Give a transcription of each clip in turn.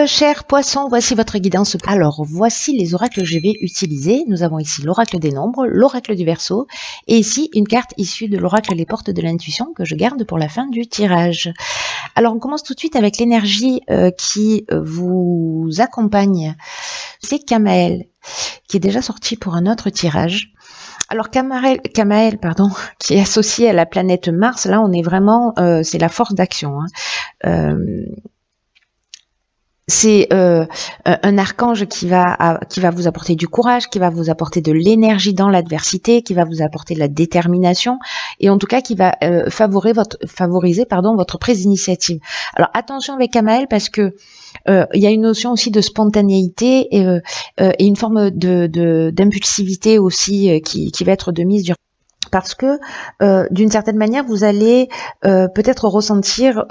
Chers poissons, voici votre guidance. Alors, voici les oracles que je vais utiliser. Nous avons ici l'oracle des nombres, l'oracle du Verseau, et ici une carte issue de l'oracle des portes de l'intuition que je garde pour la fin du tirage. Alors, on commence tout de suite avec l'énergie qui vous accompagne. C'est Kamael, qui est déjà sorti pour un autre tirage. Alors Kamael, qui est associé à la planète Mars, là on est vraiment, c'est la force d'action. C'est un archange qui va vous apporter du courage, qui va vous apporter de l'énergie dans l'adversité, qui va vous apporter de la détermination, et en tout cas qui va favoriser votre prise d'initiative. Alors attention avec Kamael parce que il y a une notion aussi de spontanéité et une forme d'impulsivité aussi qui va être de mise sur, parce que d'une certaine manière vous allez peut-être ressentir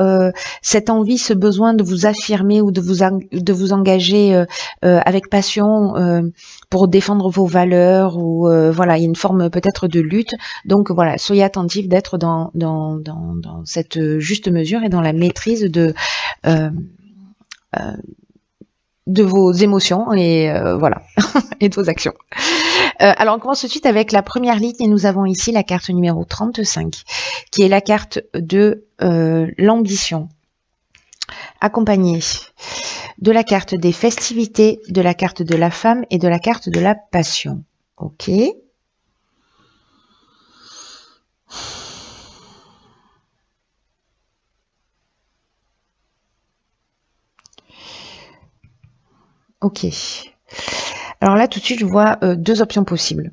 cette envie, ce besoin de vous affirmer ou de vous engager avec passion pour défendre vos valeurs, ou voilà, il y a une forme peut-être de lutte. Donc voilà, soyez attentifs d'être dans cette juste mesure et dans la maîtrise de vos émotions et voilà et de vos actions. Alors on commence tout de suite avec la première ligne et nous avons ici la carte numéro 35 qui est la carte de l'ambition, accompagnée de la carte des festivités, de la carte de la femme et de la carte de la passion. Ok. Ok. Alors là, tout de suite, je vois deux options possibles.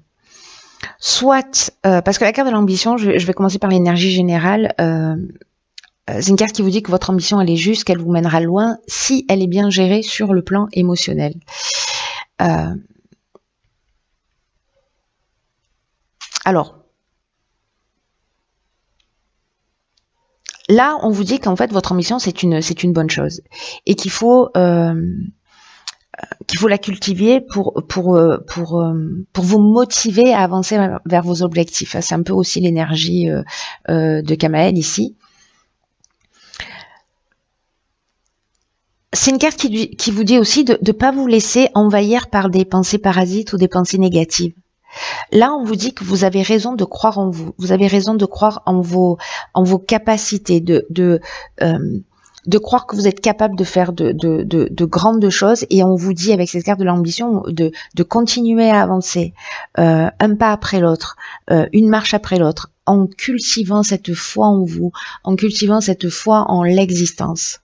Soit, parce que la carte de l'ambition, je vais commencer par l'énergie générale. C'est une carte qui vous dit que votre ambition, elle est juste, qu'elle vous mènera loin si elle est bien gérée sur le plan émotionnel. Alors, là, on vous dit qu'en fait, votre ambition, c'est une bonne chose et qu'il faut la cultiver pour vous motiver à avancer vers vos objectifs. C'est un peu aussi l'énergie de Kamael ici. C'est une carte qui vous dit aussi de ne pas vous laisser envahir par des pensées parasites ou des pensées négatives. Là, on vous dit que vous avez raison de croire en vous. Vous avez raison de croire en vos capacités, de croire que vous êtes capable de faire de grandes choses. Et on vous dit avec cette carte de l'ambition de continuer à avancer un pas après l'autre, une marche après l'autre, en cultivant cette foi en vous, en cultivant cette foi en l'existence.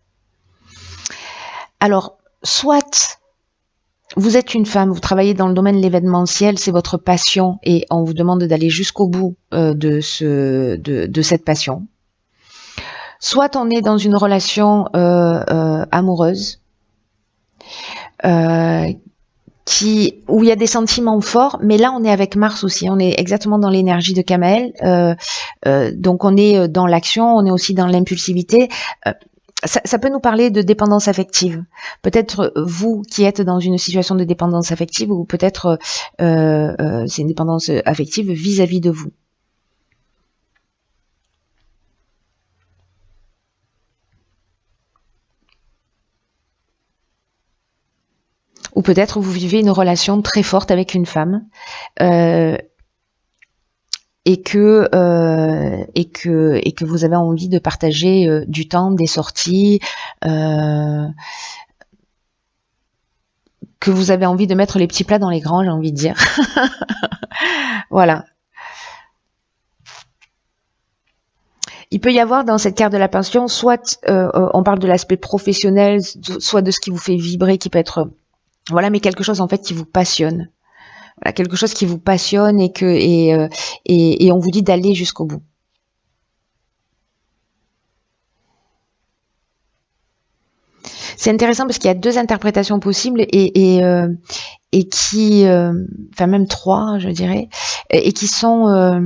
Alors, soit vous êtes une femme, vous travaillez dans le domaine de l'événementiel, c'est votre passion et on vous demande d'aller jusqu'au bout de cette passion. Soit on est dans une relation amoureuse où il y a des sentiments forts, mais là on est avec Mars aussi, on est exactement dans l'énergie de Kamael, donc on est dans l'action, on est aussi dans l'impulsivité. Ça peut nous parler de dépendance affective. Peut-être vous qui êtes dans une situation de dépendance affective, ou peut-être c'est une dépendance affective vis-à-vis de vous. Ou peut-être vous vivez une relation très forte avec une femme et que vous avez envie de partager du temps, des sorties, que vous avez envie de mettre les petits plats dans les grands, j'ai envie de dire. Voilà. Il peut y avoir dans cette carte de la passion, soit on parle de l'aspect professionnel, soit de ce qui vous fait vibrer, qui peut être, voilà, mais quelque chose en fait qui vous passionne. Voilà, quelque chose qui vous passionne et on vous dit d'aller jusqu'au bout. C'est intéressant parce qu'il y a deux interprétations possibles et qui, enfin même trois, je dirais, et qui sont.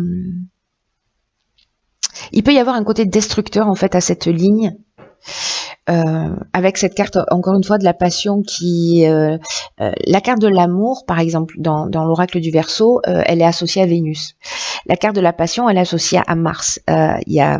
Il peut y avoir un côté destructeur en fait à cette ligne. Avec cette carte, encore une fois, de la passion qui... la carte de l'amour, par exemple, dans l'oracle du Verseau, elle est associée à Vénus. La carte de la passion, elle est associée à Mars. Il y a...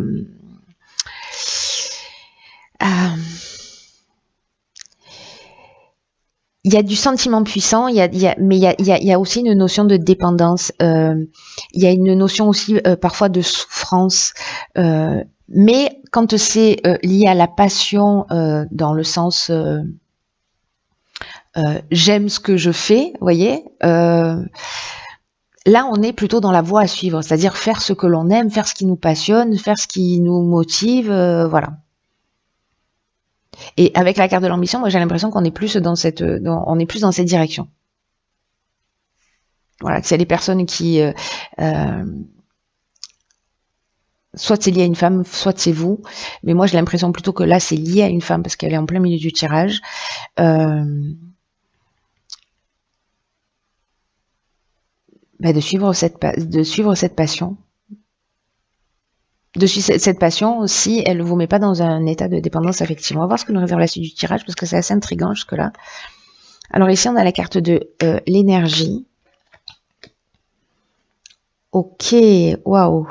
Il y a du sentiment puissant, mais il y a aussi une notion de dépendance. Il y a une notion aussi parfois de souffrance. Mais quand c'est lié à la passion, dans le sens j'aime ce que je fais, vous voyez, là on est plutôt dans la voie à suivre, c'est-à-dire faire ce que l'on aime, faire ce qui nous passionne, faire ce qui nous motive, voilà. Et avec la carte de l'ambition, moi j'ai l'impression qu'on est plus dans cette, on est plus dans cette direction. Voilà, que c'est les personnes qui, soit c'est lié à une femme, soit c'est vous. Mais moi j'ai l'impression plutôt que là c'est lié à une femme parce qu'elle est en plein milieu du tirage. De suivre cette passion. De suivre cette passion, si elle ne vous met pas dans un état de dépendance affective. On va voir ce que nous réserve la suite du tirage, parce que c'est assez intriguant jusque-là. Alors ici, on a la carte de l'énergie. Ok, waouh.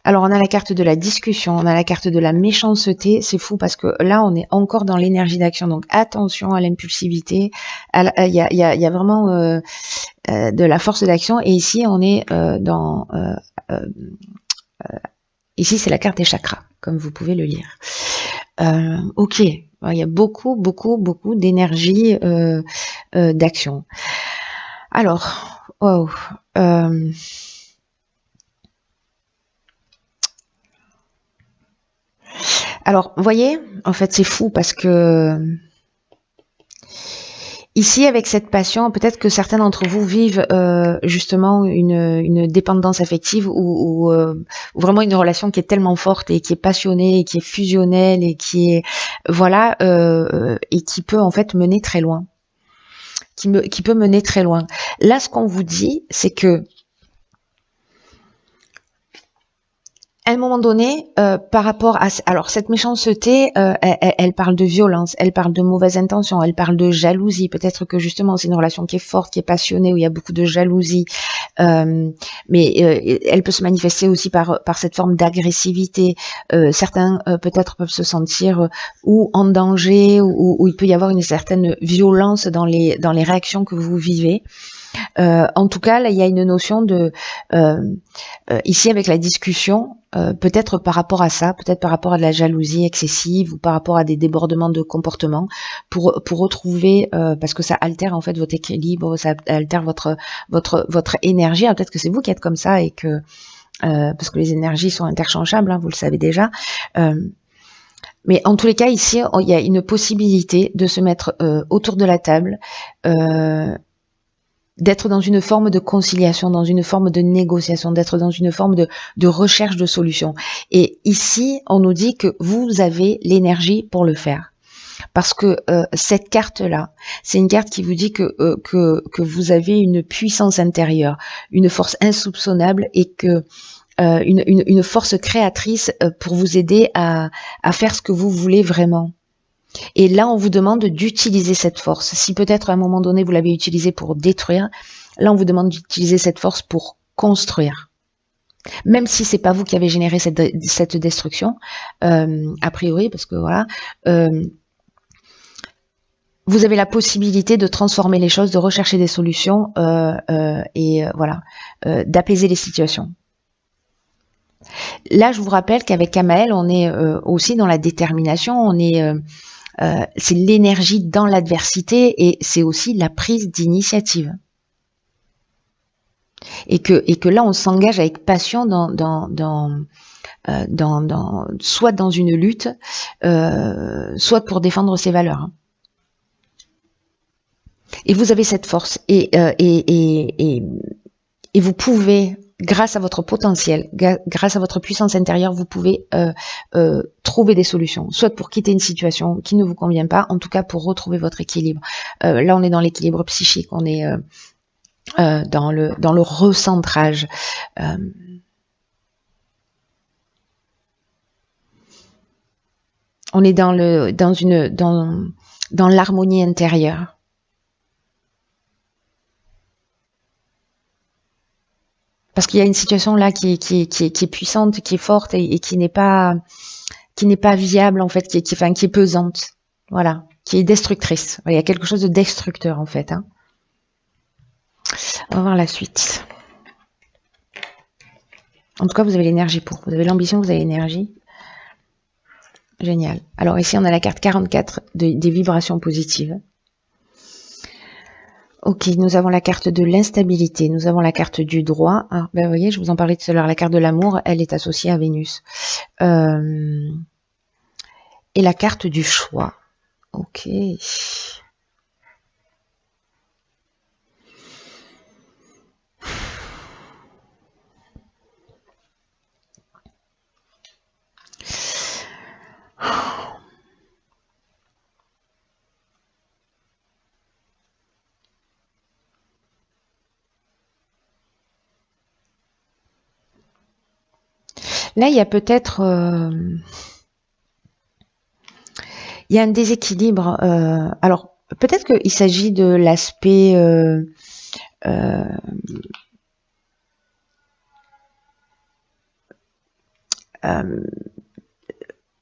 Alors, on a la carte de la discussion, on a la carte de la méchanceté. C'est fou, parce que là, on est encore dans l'énergie d'action. Donc, attention à l'impulsivité. Il y a vraiment de la force d'action. Et ici, on est dans... ici, c'est la carte des chakras, comme vous pouvez le lire. Ok, il y a beaucoup d'énergie d'action. Alors, wow. Alors, vous voyez, en fait, c'est fou parce que ici, avec cette passion, peut-être que certains d'entre vous vivent justement une dépendance affective ou vraiment une relation qui est tellement forte et qui est passionnée et qui est fusionnelle et qui est voilà et qui peut en fait mener très loin, qui peut mener très loin. Là, ce qu'on vous dit, c'est que à un moment donné, par rapport à... Alors, cette méchanceté, elle parle de violence, elle parle de mauvaise intention, elle parle de jalousie. Peut-être que justement, c'est une relation qui est forte, qui est passionnée, où il y a beaucoup de jalousie. Mais elle peut se manifester aussi par cette forme d'agressivité. Certains, peut-être, peuvent se sentir ou en danger, ou il peut y avoir une certaine violence dans les réactions que vous vivez. En tout cas, là, il y a une notion de ici avec la discussion, peut-être par rapport à ça, peut-être par rapport à de la jalousie excessive ou par rapport à des débordements de comportement, pour retrouver, parce que ça altère en fait votre équilibre, ça altère votre énergie. Peut-être que c'est vous qui êtes comme ça et que parce que les énergies sont interchangeables, hein, vous le savez déjà. Mais en tous les cas, ici, il y a une possibilité de se mettre autour de la table. D'être dans une forme de conciliation, dans une forme de négociation, d'être dans une forme de recherche de solutions. Et ici, on nous dit que vous avez l'énergie pour le faire. Parce que cette carte-là, c'est une carte qui vous dit que vous avez une puissance intérieure, une force insoupçonnable et que une force créatrice pour vous aider à faire ce que vous voulez vraiment. Et là, on vous demande d'utiliser cette force. Si peut-être à un moment donné, vous l'avez utilisée pour détruire, là, on vous demande d'utiliser cette force pour construire. Même si c'est pas vous qui avez généré cette destruction, a priori, parce que voilà, vous avez la possibilité de transformer les choses, de rechercher des solutions et voilà, d'apaiser les situations. Là, je vous rappelle qu'avec Kamael, on est aussi dans la détermination, on est c'est l'énergie dans l'adversité et c'est aussi la prise d'initiative. Et que là, on s'engage avec passion soit dans une lutte, soit pour défendre ses valeurs. Et vous avez cette force et vous pouvez, grâce à votre potentiel, grâce à votre puissance intérieure, vous pouvez trouver des solutions, soit pour quitter une situation qui ne vous convient pas, en tout cas pour retrouver votre équilibre. Là, on est dans l'équilibre psychique, on est dans le recentrage. On est dans l'harmonie intérieure. Parce qu'il y a une situation là qui est puissante, qui est forte et qui n'est pas viable en fait, qui est pesante. Voilà. qui est destructrice. Il y a quelque chose de destructeur en fait. Hein. On va voir la suite. En tout cas, vous avez l'énergie pour. Vous avez l'ambition, vous avez l'énergie. Génial. Alors ici, on a la carte 44 des vibrations positives. Ok, nous avons la carte de l'instabilité, nous avons la carte du droit. Ah, ben vous voyez, je vous en parlais tout à l'heure, la carte de l'amour, elle est associée à Vénus. Et la carte du choix. Ok. Là, il y a peut-être... il y a un déséquilibre. Alors, peut-être qu'il s'agit de l'aspect...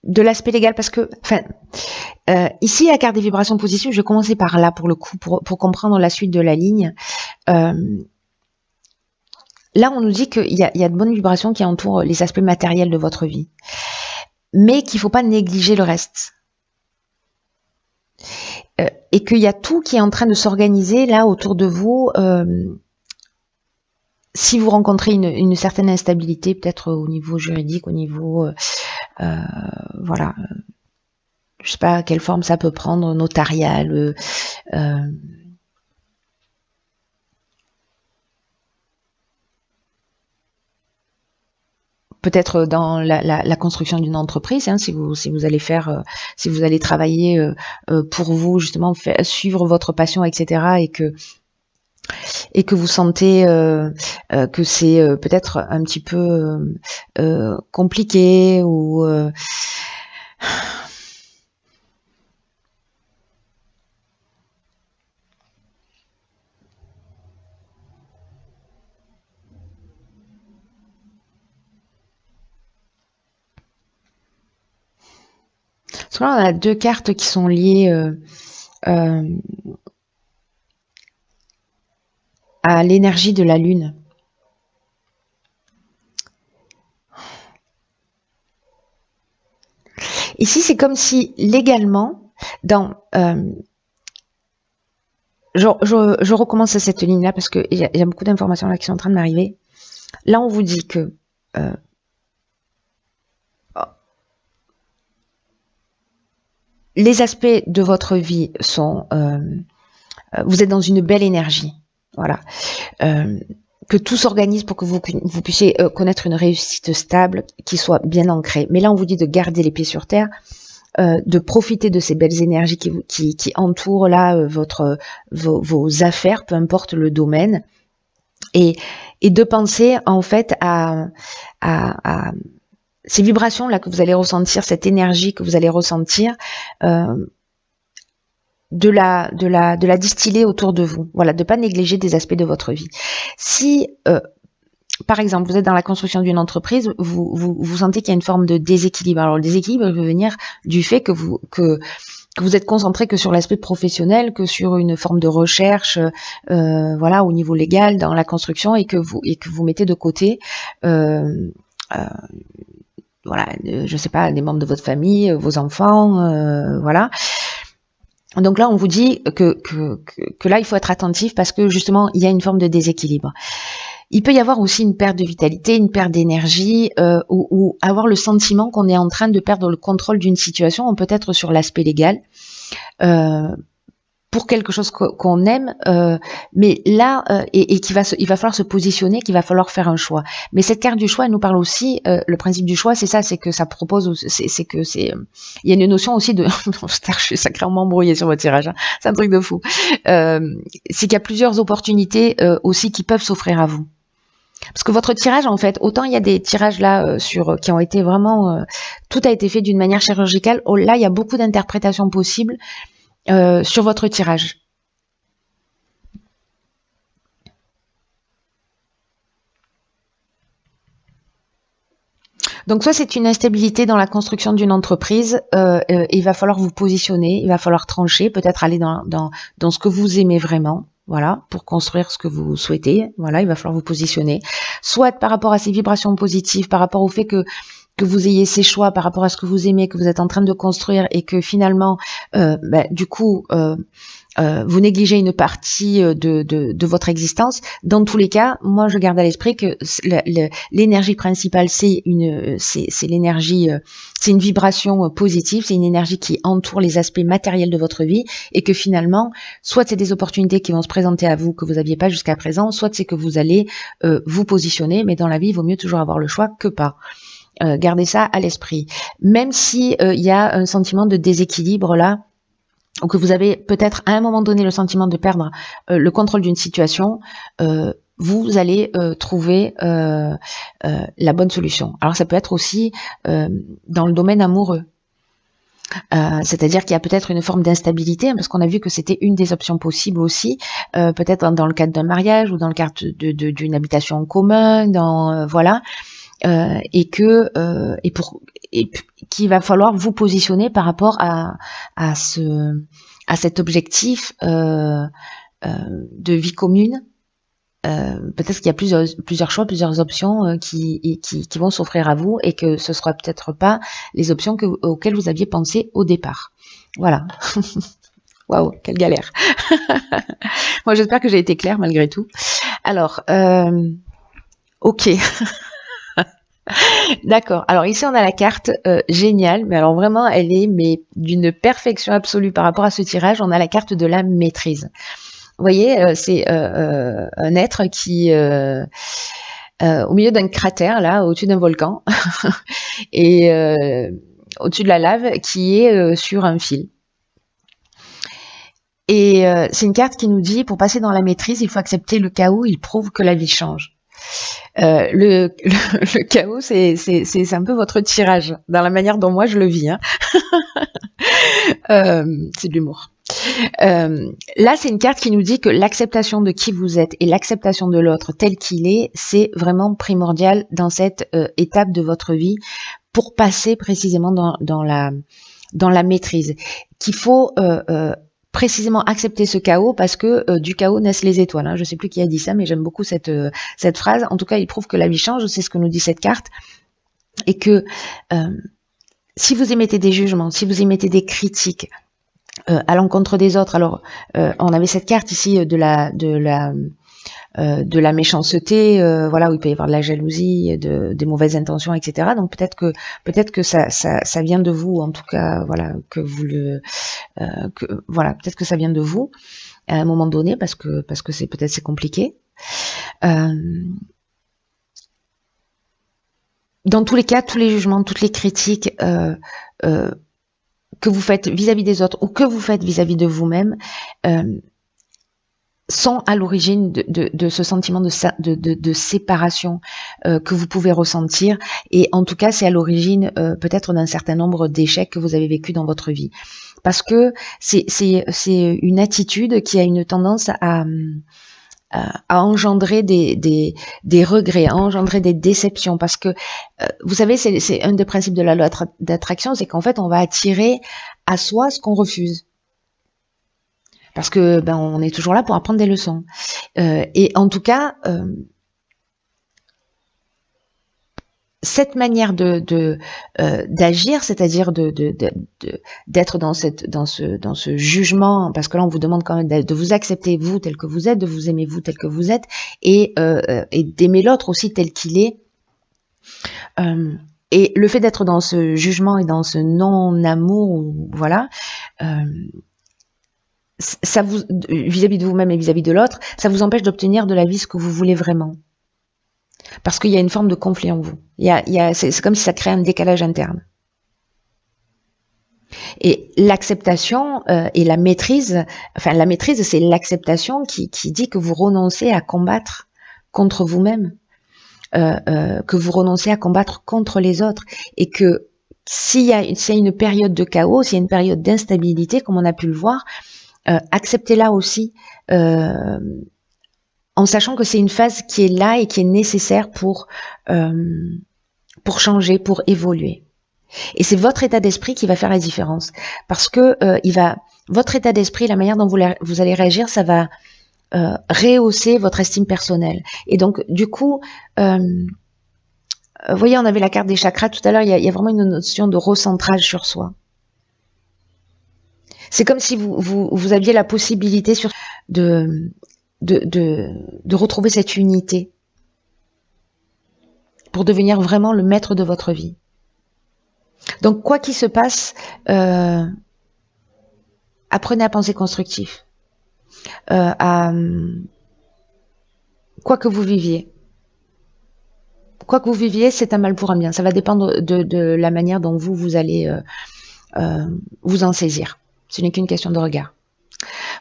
de l'aspect légal, parce que... Enfin, ici, la carte des vibrations positives, je vais commencer par là, pour le coup, pour comprendre la suite de la ligne. Là, on nous dit qu'il y a de bonnes vibrations qui entourent les aspects matériels de votre vie, mais qu'il ne faut pas négliger le reste. Et qu'il y a tout qui est en train de s'organiser là autour de vous. Si vous rencontrez une certaine instabilité, peut-être au niveau juridique, au niveau... voilà. Je ne sais pas quelle forme ça peut prendre, notariale... peut-être dans la construction d'une entreprise, hein, si vous allez faire, si vous allez travailler pour vous justement suivre votre passion, etc. et que vous sentez que c'est peut-être un petit peu compliqué ou parce que là, on a deux cartes qui sont liées à l'énergie de la lune. Ici, c'est comme si légalement, dans je recommence à cette ligne-là parce qu'il y a beaucoup d'informations là qui sont en train de m'arriver. Là, on vous dit que les aspects de votre vie sont... vous êtes dans une belle énergie. Voilà. Que tout s'organise pour que vous puissiez connaître une réussite stable qui soit bien ancrée. Mais là, on vous dit de garder les pieds sur terre, de profiter de ces belles énergies qui entourent là vos affaires, peu importe le domaine, et de penser en fait à ces vibrations là que vous allez ressentir, cette énergie que vous allez ressentir, de la distiller autour de vous. Voilà, de pas négliger des aspects de votre vie. Si par exemple, vous êtes dans la construction d'une entreprise, vous sentez qu'il y a une forme de déséquilibre. Alors le déséquilibre peut venir du fait que vous êtes concentré que sur l'aspect professionnel, que sur une forme de recherche, voilà, au niveau légal dans la construction, et que vous mettez de côté, voilà, je sais pas, des membres de votre famille, vos enfants, voilà. Donc là, on vous dit que là, il faut être attentif parce que justement, il y a une forme de déséquilibre. Il peut y avoir aussi une perte de vitalité, une perte d'énergie, ou avoir le sentiment qu'on est en train de perdre le contrôle d'une situation. On peut être sur l'aspect légal, pour quelque chose qu'on aime, mais là, et il va falloir se positionner, qu'il va falloir faire un choix. Mais cette carte du choix, elle nous parle aussi, le principe du choix, c'est ça, c'est que ça propose, il y a une notion aussi de, je suis sacrément embrouillée sur votre tirage, hein, c'est un truc de fou. C'est qu'il y a plusieurs opportunités aussi qui peuvent s'offrir à vous. Parce que votre tirage, en fait, autant il y a des tirages là qui ont été vraiment, tout a été fait d'une manière chirurgicale. Là, il y a beaucoup d'interprétations possibles sur votre tirage. Donc soit c'est une instabilité dans la construction d'une entreprise, il va falloir vous positionner, il va falloir trancher, peut-être aller dans ce que vous aimez vraiment, voilà, pour construire ce que vous souhaitez, voilà, il va falloir vous positionner. Soit par rapport à ces vibrations positives, par rapport au fait que vous ayez ces choix par rapport à ce que vous aimez, que vous êtes en train de construire et que finalement, du coup, vous négligez une partie de votre existence. Dans tous les cas, moi je garde à l'esprit que l'énergie principale, c'est l'énergie, c'est une vibration positive, c'est une énergie qui entoure les aspects matériels de votre vie et que finalement, soit c'est des opportunités qui vont se présenter à vous que vous n'aviez pas jusqu'à présent, soit c'est que vous allez vous positionner, mais dans la vie, il vaut mieux toujours avoir le choix que pas. Gardez ça à l'esprit. Même si il y a un sentiment de déséquilibre là, ou que vous avez peut-être à un moment donné le sentiment de perdre le contrôle d'une situation, vous allez trouver la bonne solution. Alors ça peut être aussi dans le domaine amoureux. C'est-à-dire qu'il y a peut-être une forme d'instabilité, parce qu'on a vu que c'était une des options possibles aussi, peut-être dans le cadre d'un mariage ou dans le cadre d'une habitation en commun, voilà. Et qu'il va falloir vous positionner par rapport à cet objectif de vie commune. Peut-être qu'il y a plusieurs choix, plusieurs options qui vont s'offrir à vous et que ce sera peut-être pas les options auxquelles vous aviez pensé au départ. Voilà. Waouh, quelle galère. Moi, j'espère que j'ai été claire malgré tout. Alors, ok. D'accord. Alors ici on a la carte géniale, mais alors vraiment elle est d'une perfection absolue par rapport à ce tirage. On a la carte de la maîtrise. Vous voyez, c'est un être qui au milieu d'un cratère là, au-dessus d'un volcan, et au-dessus de la lave, qui est sur un fil. Et c'est une carte qui nous dit, pour passer dans la maîtrise, il faut accepter le chaos. Il prouve que la vie change. Le chaos, c'est un peu votre tirage, dans la manière dont moi je le vis. Hein. C'est de l'humour. Là, c'est une carte qui nous dit que l'acceptation de qui vous êtes et l'acceptation de l'autre tel qu'il est, c'est vraiment primordial dans cette étape de votre vie pour passer précisément dans la maîtrise. Qu'il faut précisément accepter ce chaos parce que du chaos naissent les étoiles. Hein. Je ne sais plus qui a dit ça, mais j'aime beaucoup cette phrase. En tout cas, il prouve que la vie change, c'est ce que nous dit cette carte. Et que si vous émettez des jugements, si vous émettez des critiques à l'encontre des autres, alors on avait cette carte ici de la méchanceté, voilà, où il peut y avoir de la jalousie, des mauvaises intentions, etc. Donc peut-être que ça vient de vous, en tout cas, voilà, que vous voilà, peut-être que ça vient de vous à un moment donné, parce que c'est compliqué. Dans tous les cas, tous les jugements, toutes les critiques que vous faites vis-à-vis des autres ou que vous faites vis-à-vis de vous-même sont à l'origine de ce sentiment de séparation que vous pouvez ressentir, et en tout cas c'est à l'origine peut-être d'un certain nombre d'échecs que vous avez vécu dans votre vie, parce que c'est une attitude qui a une tendance à engendrer des regrets, à engendrer des déceptions, parce que vous savez, c'est un des principes de la loi d'attraction, c'est qu'en fait on va attirer à soi ce qu'on refuse. Parce que on est toujours là pour apprendre des leçons. Et en tout cas, cette manière d'agir, c'est-à-dire d'être dans ce jugement, parce que là on vous demande quand même de vous accepter vous tel que vous êtes, de vous aimer vous tel que vous êtes, et d'aimer l'autre aussi tel qu'il est. Et le fait d'être dans ce jugement et dans ce non-amour, voilà. Ça vous, vis-à-vis de vous-même et vis-à-vis de l'autre, ça vous empêche d'obtenir de la vie ce que vous voulez vraiment. Parce qu'il y a une forme de conflit en vous. C'est comme si ça crée un décalage interne. Et l'acceptation et la maîtrise, enfin la maîtrise, c'est l'acceptation qui dit que vous renoncez à combattre contre vous-même, que vous renoncez à combattre contre les autres, et que s'il y a une période de chaos, s'il y a une période d'instabilité, comme on a pu le voir, acceptez-la aussi, en sachant que c'est une phase qui est là et qui est nécessaire pour pour changer, pour évoluer. Et c'est votre état d'esprit qui va faire la différence. Parce que votre état d'esprit, la manière dont vous allez réagir, ça va rehausser votre estime personnelle. Et donc, du coup, vous voyez, on avait la carte des chakras tout à l'heure, il y a vraiment une notion de recentrage sur soi. C'est comme si vous aviez la possibilité de retrouver cette unité pour devenir vraiment le maître de votre vie. Donc, quoi qu'il se passe, apprenez à penser constructif. Quoi que vous viviez. Quoi que vous viviez, c'est un mal pour un bien. Ça va dépendre de la manière dont vous allez vous en saisir. Ce n'est qu'une question de regard.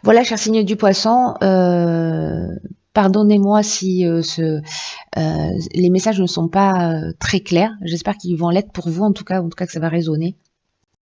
Voilà, cher signe du poisson, pardonnez-moi si les messages ne sont pas très clairs. J'espère qu'ils vont l'être pour vous, en tout cas que ça va résonner.